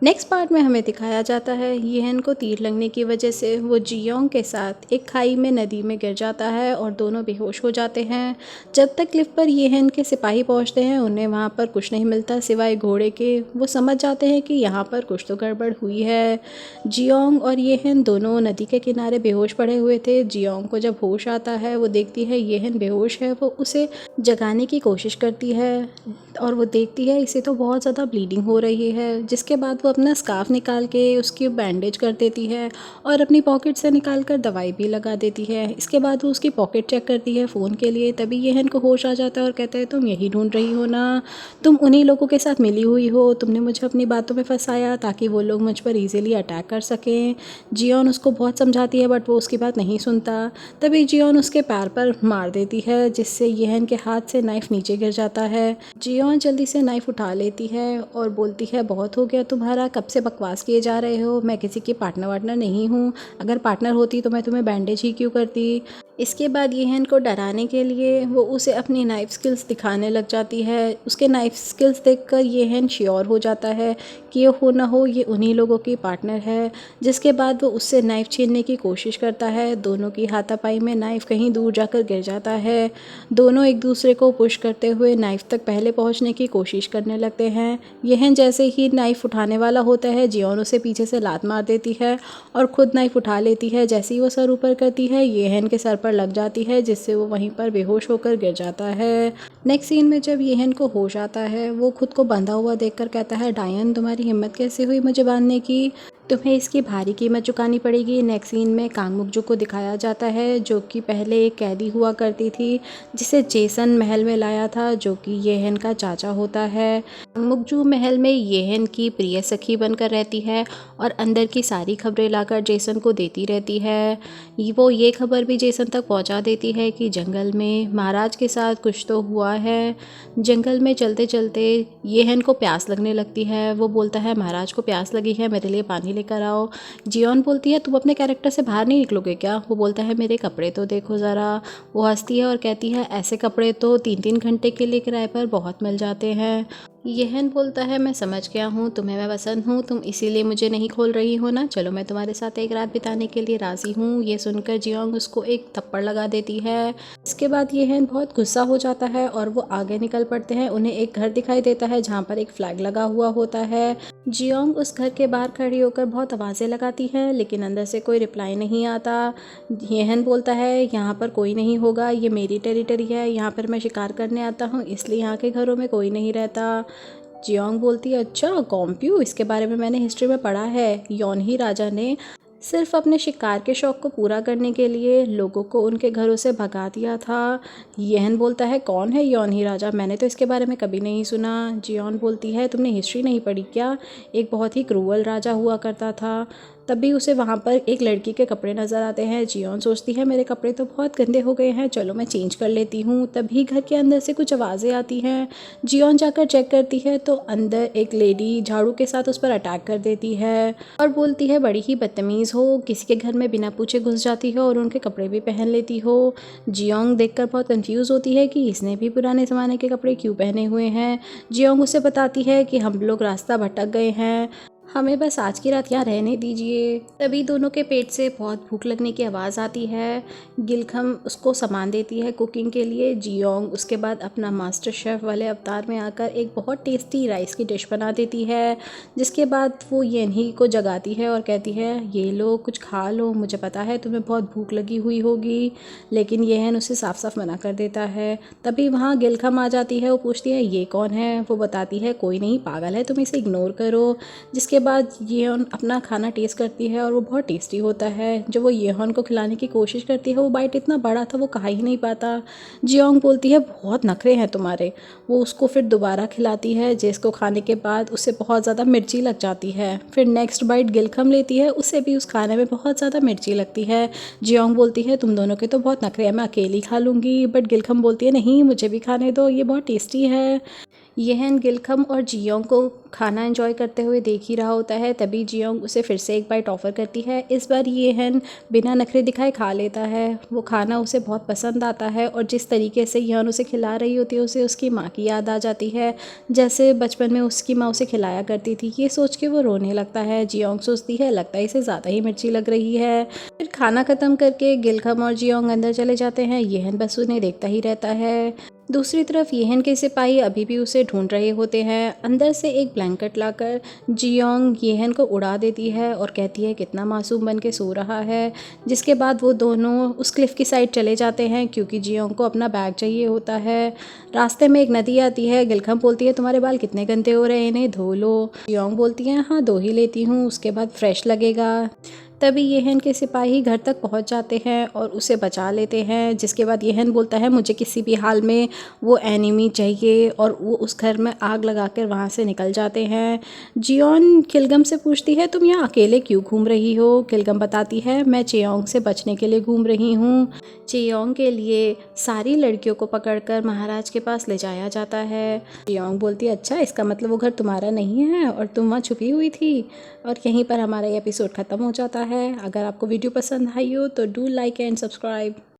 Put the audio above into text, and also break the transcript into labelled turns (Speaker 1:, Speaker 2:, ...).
Speaker 1: Next part में हमें दिखाया जाता है येहन को तीर लगने की वजह से वो जियोंग के साथ एक खाई में नदी में गिर जाता है और दोनों बेहोश हो जाते हैं। जब तक लिफ्ट पर येहन के सिपाही पहुंचते हैं उन्हें वहां पर कुछ नहीं मिलता सिवाय घोड़े के। वो समझ जाते हैं कि यहाँ पर कुछ तो गड़बड़ हुई है। जियोंग और येहन दोनों नदी के किनारे बेहोश पड़े हुए थे। जियोंग को जब होश आता है वो देखती है येहन बेहोश है। वो उसे जगाने की कोशिश करती है और वो देखती है इसे तो बहुत ज़्यादा ब्लीडिंग हो रही है। जिसके बाद वो अपना स्कार्फ निकाल के उसकी बैंडेज कर देती है और अपनी पॉकेट से निकाल कर दवाई भी लगा देती है। इसके बाद वो उसकी पॉकेट चेक करती है फ़ोन के लिए। तभी येहन को होश आ जाता है और कहता है तुम यही ढूंढ रही हो ना, तुम उन्हीं लोगों के साथ मिली हुई हो, तुमने मुझे अपनी बातों में फंसाया ताकि वो लोग मुझ पर ईजिली अटैक कर सकें। जियोन उसको बहुत समझाती है बट वो उसकी बात नहीं सुनता। तभी जियोन उसके पैर पर मार देती है जिससे येहन के हाथ से नाइफ नीचे गिर जाता है। जियोन जल्दी से नाइफ उठा लेती है और बोलती है बहुत हो गया तुम्हारा, कब से बकवास किए जा रहे हो, मैं किसी की पार्टनर वार्टनर नहीं हूँ, अगर पार्टनर होती तो मैं तुम्हें बैंडेज ही क्यों करती। इसके बाद येहन को डराने के लिए वो उसे अपनी नाइफ स्किल्स दिखाने लग जाती है। उसके नाइफ स्किल्स देखकर येहन श्योर हो जाता है कि ये हो ना हो ये उन्हीं लोगों की पार्टनर है। जिसके बाद वो उससे नाइफ छीनने की कोशिश करता है। दोनों की हाथापाई में नाइफ कहीं दूर जाकर गिर जाता है। दोनों एक दूसरे को पुश करते हुए नाइफ तक पहले पहुंचने की कोशिश करने लगते हैं। येहन जैसे ही नाइफ उठाने वाला होता है जियोन उसे पीछे से लात मार देती है और खुद नाइफ उठा लेती है। जैसे ही वो सर ऊपर करती है येहन के सर पर लग जाती है जिससे वो वहीं पर बेहोश होकर गिर जाता है। नेक्स्ट सीन में जब येहन को होश आता है वो खुद को बंधा हुआ देखकर कहता है डायन तुम्हारी हिम्मत कैसे हुई मुझे बांधने की, तुम्हें इसकी भारी कीमत चुकानी पड़ेगी। नेक्स्ट सीन में कांग मुकजू को दिखाया जाता है जो कि पहले एक कैदी हुआ करती थी जिसे जेसन महल में लाया था जो कि येहन का चाचा होता है। कांग मुकजू महल में येहन की प्रिय सखी बनकर रहती है और अंदर की सारी खबरें लाकर जेसन को देती रहती है। वो ये खबर भी जेसन तक पहुंचा देती है कि जंगल में महाराज के साथ कुछ तो हुआ है। जंगल में चलते चलते येहन को प्यास लगने लगती है। वो बोलता है महाराज को प्यास लगी है मेरे लिए पानी लेकर आओ। जियोन बोलती है तुम अपने कैरेक्टर से बाहर नहीं निकलोगे क्या। वो बोलता है मेरे कपड़े तो देखो ज़रा। वो हंसती है और कहती है ऐसे कपड़े तो 3-3 घंटे के लिए किराए पर बहुत मिल जाते हैं। येहन बोलता है मैं समझ गया हूँ तुम्हें मैं पसंद हूँ, तुम इसीलिए मुझे नहीं खोल रही हो ना, चलो मैं तुम्हारे साथ एक रात बिताने के लिए राज़ी हूँ। ये सुनकर जियोंग उसको एक थप्पड़ लगा देती है। इसके बाद येहन बहुत गुस्सा हो जाता है और वो आगे निकल पड़ते हैं। उन्हें एक घर दिखाई देता है जहाँ पर एक फ्लैग लगा हुआ होता है। जियोंग उस घर के बाहर खड़ी होकर बहुत आवाज़ें लगाती है लेकिन अंदर से कोई रिप्लाई नहीं आता। येहन बोलता है यहाँ पर कोई नहीं होगा, ये मेरी टेरिटरी है, यहाँ पर मैं शिकार करने आता हूँ इसलिए यहाँ के घरों में कोई नहीं रहता। जियोंग बोलती है अच्छा कॉम्प्यू, इसके बारे में मैंने हिस्ट्री में पढ़ा है। योनही राजा ने सिर्फ अपने शिकार के शौक़ को पूरा करने के लिए लोगों को उनके घरों से भगा दिया था। येहन बोलता है कौन है योनही राजा, मैंने तो इसके बारे में कभी नहीं सुना। जियोन बोलती है तुमने हिस्ट्री नहीं पढ़ी क्या, एक बहुत ही क्रूअल राजा हुआ करता था। तभी उसे वहाँ पर एक लड़की के कपड़े नज़र आते हैं। जियोन सोचती है मेरे कपड़े तो बहुत गंदे हो गए हैं, चलो मैं चेंज कर लेती हूँ। तभी घर के अंदर से कुछ आवाज़ें आती हैं। जियोन जाकर चेक करती है तो अंदर एक लेडी झाड़ू के साथ उस पर अटैक कर देती है और बोलती है बड़ी ही बदतमीज़ हो, किसी के घर में बिना पूछे घुस जाती हो और उनके कपड़े भी पहन लेती हो। जियोंग देखकर बहुत कंफ्यूज होती है कि इसने भी पुराने ज़माने के कपड़े क्यों पहने हुए हैं। जियोंग उसे बताती है कि हम लोग रास्ता भटक गए हैं, हमें बस आज की रात यहाँ रहने दीजिए। तभी दोनों के पेट से बहुत भूख लगने की आवाज़ आती है। गिलखम उसको सामान देती है कुकिंग के लिए। जियोंग उसके बाद अपना मास्टर शेफ़ वाले अवतार में आकर एक बहुत टेस्टी राइस की डिश बना देती है। जिसके बाद वो येनही को जगाती है और कहती है ये लो कुछ खा लो, मुझे पता है तुम्हें बहुत भूख लगी हुई होगी। लेकिन येहन उसे साफ साफ मना कर देता है। तभी वहाँ गिलखम आ जाती है। वो पूछती है ये कौन है। वो बताती है कोई नहीं पागल है, तुम इसे इग्नोर करो। जिसके बाद येहन अपना खाना टेस्ट करती है और वो बहुत टेस्टी होता है। जब वो येहन को खिलाने की कोशिश करती है वो बाइट इतना बड़ा था वो खा ही नहीं पाता। जियोंग बोलती है बहुत नखरे हैं तुम्हारे। वो उसको फिर दोबारा खिलाती है जिसको खाने के बाद उसे बहुत ज़्यादा मिर्ची लग जाती है। फिर नेक्स्ट बाइट गिलखम लेती है, उसे भी उस खाने में बहुत ज़्यादा मिर्ची लगती है। जियोंग बोलती है तुम दोनों के तो बहुत नखरे हैं, मैं अकेली खा लूँगी। बट गिलखम बोलती है नहीं मुझे भी खाने दो, ये बहुत टेस्टी है। येहन गिलखम और जियोंग को खाना एंजॉय करते हुए देख ही रहा होता है, तभी जियोंग उसे फिर से एक बाइट ऑफ़र करती है। इस बार ये हन बिना नखरे दिखाए खा लेता है। वो खाना उसे बहुत पसंद आता है और जिस तरीके से यहन उसे खिला रही होती है उसे उसकी माँ की याद आ जाती है, जैसे बचपन में उसकी माँ उसे खिलाया करती थी। ये सोच के वो रोने लगता है। जियोंग सोचती है लगता है इसे ज़्यादा ही मिर्ची लग रही है। फिर खाना ख़त्म करके गिलखम और जियोंग अंदर चले जाते हैं। येहन बस उन्हें देखता ही रहता है। दूसरी तरफ येहन के सिपाही अभी भी उसे ढूंढ रहे होते हैं। अंदर से एक ब्लैंकेट लाकर जियोंग येहन को उड़ा देती है और कहती है कितना मासूम बन के सो रहा है। जिसके बाद वो दोनों उस क्लिफ़ की साइड चले जाते हैं क्योंकि जियोंग को अपना बैग चाहिए होता है। रास्ते में एक नदी आती है। गिलखम बोलती है तुम्हारे बाल कितने गंदे हो रहे हैं, इन्हें धो लो। जियोंग बोलती है हाँ धो ही लेती हूँ, उसके बाद फ्रेश लगेगा। तभी येहन के सिपाही घर तक पहुंच जाते हैं और उसे बचा लेते हैं। जिसके बाद येहन बोलता है मुझे किसी भी हाल में वो एनिमी चाहिए और वो उस घर में आग लगाकर वहाँ से निकल जाते हैं। जियोन किलगम से पूछती है तुम यहाँ अकेले क्यों घूम रही हो। किलगम बताती है मैं चेयोंग से बचने के लिए घूम रही हूँ। चेयोंग के लिए सारी लड़कियों को पकड़कर महाराज के पास ले जाया जाता है। चेयोंग बोलती है अच्छा इसका मतलब वो घर तुम्हारा नहीं है और तुम वहाँ छुपी हुई थी। और यहीं पर हमारा ये एपिसोड ख़त्म हो जाता है। अगर आपको वीडियो पसंद आई हो तो डू लाइक एंड सब्सक्राइब।